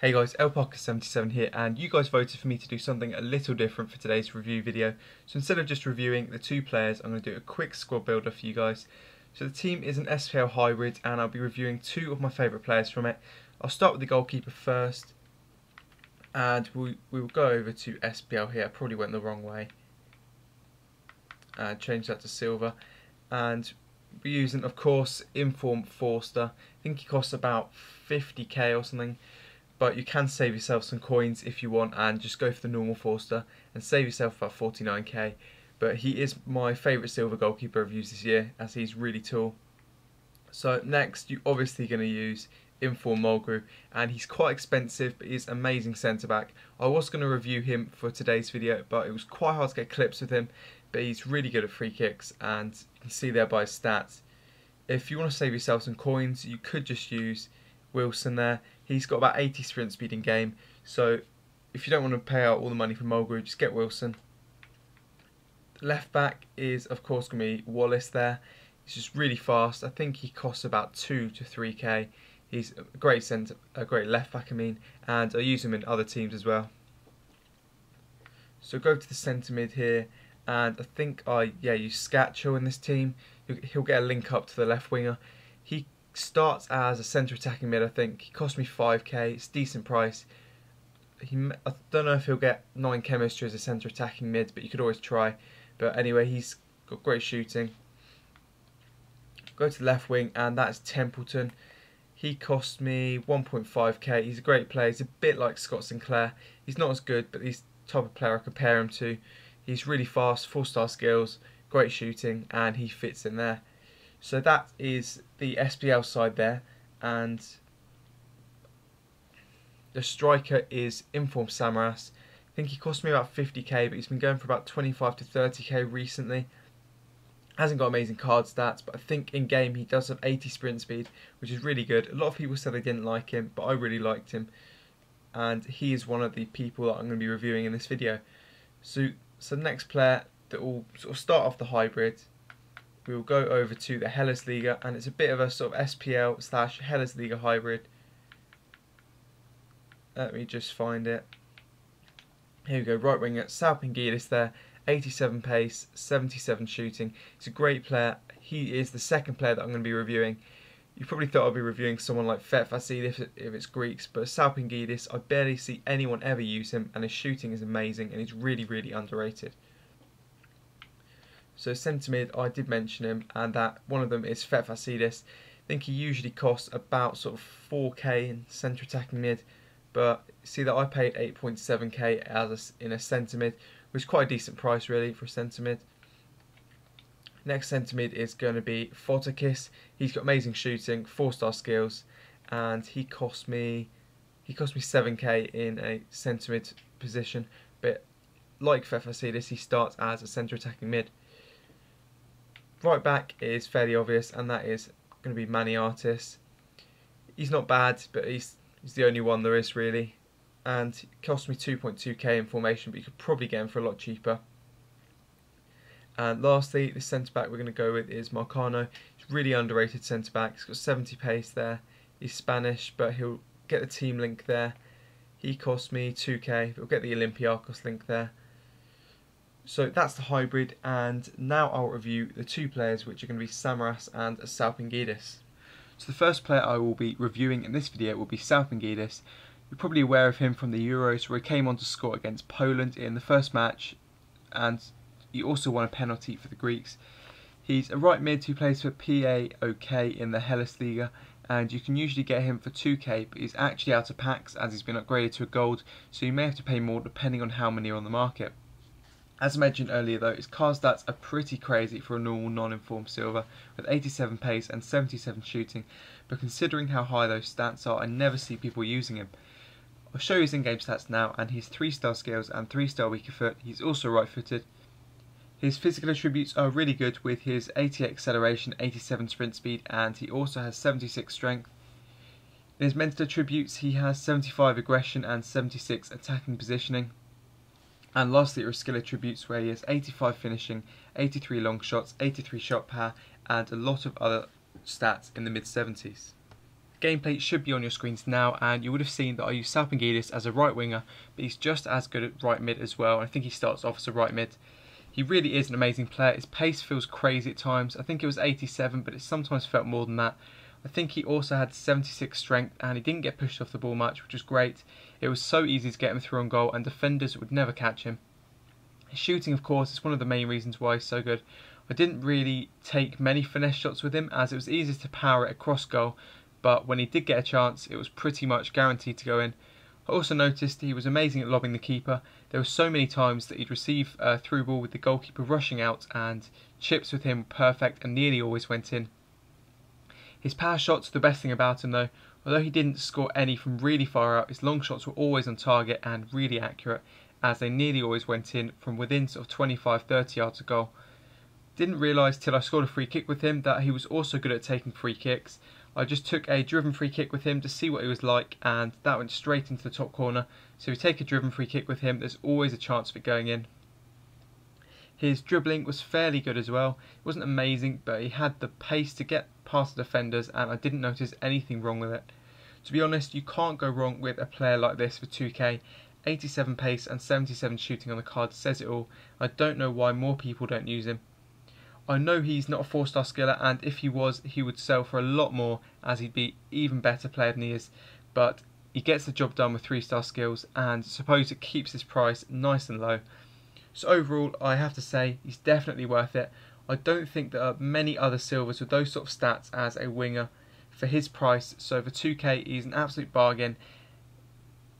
Hey guys, LParker77 here, and you guys voted for me to do something a little different for today's review video. So instead of just reviewing the two players, I'm going to do a quick squad builder for you guys. So the team is an SPL hybrid, and I'll be reviewing two of my favourite players from it. I'll start with the goalkeeper first, and we will go over to SPL here. I probably went the wrong way. Change that to silver, and we're using, of course, Inform Forster. I think he costs about 50k or something. But you can save yourself some coins if you want and just go for the normal Forster and save yourself about 49k. But he is my favourite silver goalkeeper I've used this year, as he's really tall. So next, you're obviously going to use Inform Mulgrew, and he's quite expensive, but he's amazing centre back. I was going to review him for today's video, but it was quite hard to get clips with him. But he's really good at free kicks, and you can see there by his stats. If you want to save yourself some coins, you could just use Wilson there. He's got about 80 sprint speed in game, so if you don't want to pay out all the money for Mulgrew, just get Wilson. Left back is of course going to be Wallace there. He's just really fast. I think he costs about 2 to 3k. He's a great left back, and I use him in other teams as well. So go to the centre mid here, and I think I use Scatchel in this team. He'll get a link up to the left winger. He starts as a centre attacking mid. I think he cost me 5k. It's a decent price. I don't know if he'll get 9 chemistry as a centre attacking mid, but you could always try. But anyway, he's got great shooting. Go to the left wing, and that's Templeton. He cost me 1.5k. He's a great player. He's a bit like Scott Sinclair. He's not as good, but he's the type of player I compare him to. He's really fast, 4-star skills, great shooting, and he fits in there. So that is the SPL side there, and the striker is Inform Samaras. I think he cost me about 50k, but he's been going for about 25 to 30k recently. Hasn't got amazing card stats, but I think in game he does have 80 sprint speed, which is really good. A lot of people said they didn't like him, but I really liked him, and he is one of the people that I'm going to be reviewing in this video. So the next player that will sort of start off the hybrid, we will go over to the Hellasliga, and it's a bit of a sort of SPL / Hellasliga hybrid. Let me just find it. Here we go, right winger, Salpingidis there, 87 pace, 77 shooting. He's a great player. He is the second player that I'm going to be reviewing. You probably thought I'd be reviewing someone like Fifa if it's Greeks, but Salpingidis, I barely see anyone ever use him, and his shooting is amazing, and he's really, really underrated. So centre mid, I did mention him, and that one of them is Fifa. I think he usually costs about sort of 4k in centre attacking mid, but see that I paid 8.7k in a centre mid, which is quite a decent price really for a centre mid. Next centre mid is going to be Fotakis. He's got amazing shooting, 4-star skills, and he cost me 7k in a centre mid position. But like Fifa, he starts as a centre attacking mid. Right back is fairly obvious, and that is going to be Manny Artis. He's not bad, but he's the only one there is really, and it cost me 2.2k in formation, but you could probably get him for a lot cheaper. And lastly, the centre back we're going to go with is Marcano. He's really underrated centre back. He's got 70 pace there. He's Spanish, but he'll get the team link there. He cost me 2k, but he'll get the Olympiacos link there. So that's the hybrid, and now I'll review the two players, which are going to be Samaras and Salpingidis. So the first player I will be reviewing in this video will be Salpingidis. You're probably aware of him from the Euros, where he came on to score against Poland in the first match, and he also won a penalty for the Greeks. He's a right mid who plays for PAOK in the Hellasliga, and you can usually get him for 2k, but he's actually out of packs as he's been upgraded to a gold, so you may have to pay more depending on how many are on the market. As I mentioned earlier though, his card stats are pretty crazy for a normal non-informed silver, with 87 pace and 77 shooting, but considering how high those stats are, I never see people using him. I'll show you his in-game stats now, and he's 3-star skills and 3-star weaker foot. He's also right-footed. His physical attributes are really good, with his 88 acceleration, 87 sprint speed, and he also has 76 strength. In his mental attributes, he has 75 aggression and 76 attacking positioning. And lastly, are his skill attributes, where he has 85 finishing, 83 long shots, 83 shot power, and a lot of other stats in the mid-70s. Gameplay should be on your screens now, and you would have seen that I use Salpingidis as a right winger, but he's just as good at right mid as well. I think he starts off as a right mid. He really is an amazing player. His pace feels crazy at times. I think it was 87, but it sometimes felt more than that. I think he also had 76 strength, and he didn't get pushed off the ball much, which was great. It was so easy to get him through on goal, and defenders would never catch him. His shooting, of course, is one of the main reasons why he's so good. I didn't really take many finesse shots with him, as it was easier to power it across goal, but when he did get a chance, it was pretty much guaranteed to go in. I also noticed he was amazing at lobbing the keeper. There were so many times that he'd receive a through ball with the goalkeeper rushing out, and chips with him were perfect and nearly always went in. His power shots are the best thing about him though. Although he didn't score any from really far out, his long shots were always on target and really accurate, as they nearly always went in from within sort of 25-30 yards of goal. Didn't realise till I scored a free kick with him that he was also good at taking free kicks. I just took a driven free kick with him to see what he was like, and that went straight into the top corner. So if you take a driven free kick with him, there's always a chance of it going in. His dribbling was fairly good as well. It wasn't amazing, but he had the pace to get past the defenders, and I didn't notice anything wrong with it. To be honest, you can't go wrong with a player like this for 2k. 87 pace and 77 shooting on the card says it all. I don't know why more people don't use him. I know he's not a 4-star skiller, and if he was, he would sell for a lot more, as he'd be even better player than he is, but he gets the job done with 3-star skills, and suppose it keeps his price nice and low. So overall, I have to say, he's definitely worth it. I don't think there are many other silvers with those sort of stats as a winger for his price, so for 2k he's an absolute bargain.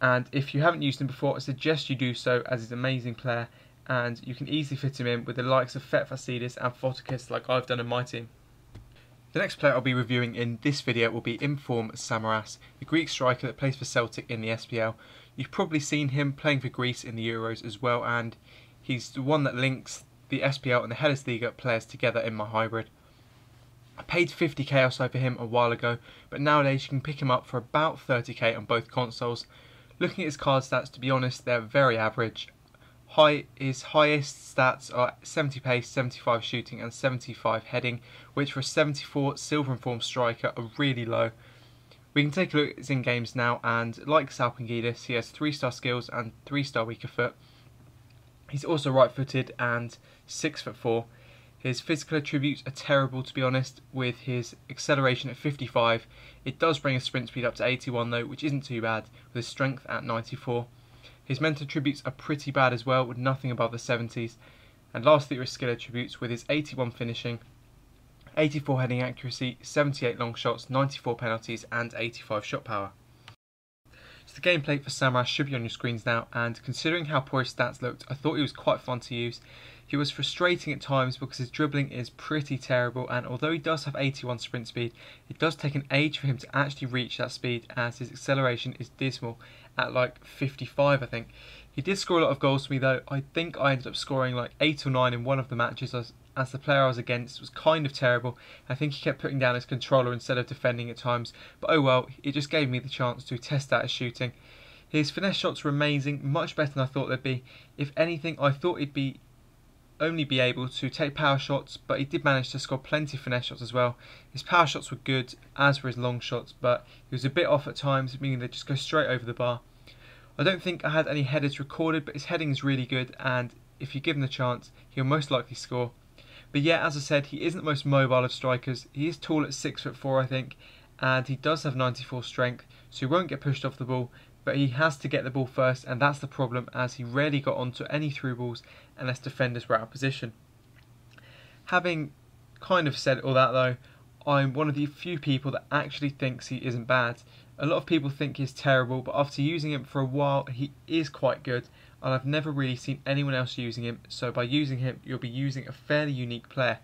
And if you haven't used him before, I suggest you do so, as he's an amazing player, and you can easily fit him in with the likes of Fifa and Fotikis like I've done in my team. The next player I'll be reviewing in this video will be IF Samaras, the Greek striker that plays for Celtic in the SPL. You've probably seen him playing for Greece in the Euros as well, and he's the one that links the SPL and the Hellas players together in my hybrid. I paid 50k or so for him a while ago, but nowadays you can pick him up for about 30k on both consoles. Looking at his card stats, to be honest, they're very average. His highest stats are 70 pace, 75 shooting and 75 heading, which for a 74 silver informed striker are really low. We can take a look at his in-games now, and like Salpingidis, he has 3-star skills and 3-star weaker foot. He's also right-footed and 6'4". His physical attributes are terrible, to be honest, with his acceleration at 55. It does bring his sprint speed up to 81 though, which isn't too bad, with his strength at 94. His mental attributes are pretty bad as well, with nothing above the 70s. And lastly are his skill attributes, with his 81 finishing, 84 heading accuracy, 78 long shots, 94 penalties and 85 shot power. So the gameplay for Samaras should be on your screens now, and considering how poor his stats looked, I thought he was quite fun to use. He was frustrating at times because his dribbling is pretty terrible, and although he does have 81 sprint speed, it does take an age for him to actually reach that speed, as his acceleration is dismal at like 55 I think. He did score a lot of goals for me though. I think I ended up scoring like 8 or 9 in one of the matches, as the player I was against was kind of terrible. I think he kept putting down his controller instead of defending at times, but oh well, it just gave me the chance to test out his shooting. His finesse shots were amazing, much better than I thought they'd be. If anything, I thought he'd only be able to take power shots, but he did manage to score plenty of finesse shots as well. His power shots were good, as were his long shots, but he was a bit off at times, meaning they just go straight over the bar. I don't think I had any headers recorded, but his heading is really good, and if you give him the chance, he'll most likely score. But yeah, as I said, he isn't the most mobile of strikers. He is tall at 6'4", I think, and he does have 94 strength, so he won't get pushed off the ball, but he has to get the ball first, and that's the problem, as he rarely got onto any through balls unless defenders were out of position. Having kind of said all that though, I'm one of the few people that actually thinks he isn't bad. A lot of people think he's terrible, but after using him for a while, he is quite good, and I've never really seen anyone else using him, so by using him, you'll be using a fairly unique player.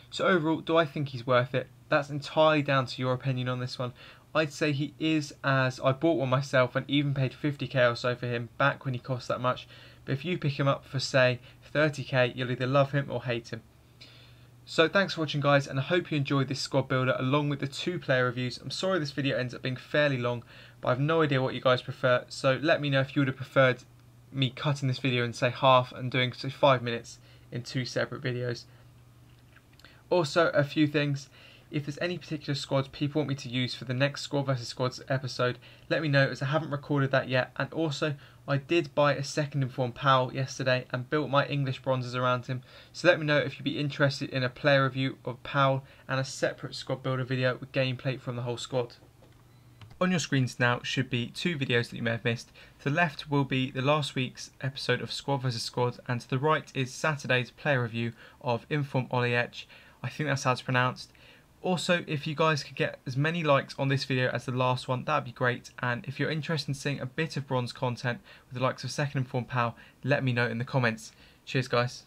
So overall, do I think he's worth it? That's entirely down to your opinion on this one. I'd say he is, as I bought one myself and even paid 50k or so for him back when he cost that much. But if you pick him up for say 30k, you'll either love him or hate him. So thanks for watching guys, and I hope you enjoyed this squad builder along with the 2 player reviews. I'm sorry this video ends up being fairly long, but I've no idea what you guys prefer, so let me know if you would have preferred me cutting this video in say half and doing say 5 minutes in 2 separate videos. Also, a few things. If there's any particular squads people want me to use for the next Squad vs Squads episode, let me know, as I haven't recorded that yet. And also, I did buy a second informed pal yesterday and built my English bronzes around him, so let me know if you'd be interested in a player review of Powell and a separate squad builder video with gameplay from the whole squad. On your screens now should be two videos that you may have missed. To the left will be the last week's episode of Squad vs Squad, and to the right is Saturday's player review of Inform Oliech. I think that's how it's pronounced. Also, if you guys could get as many likes on this video as the last one, that'd be great. And if you're interested in seeing a bit of bronze content with the likes of Second Inform Pal, let me know in the comments. Cheers guys.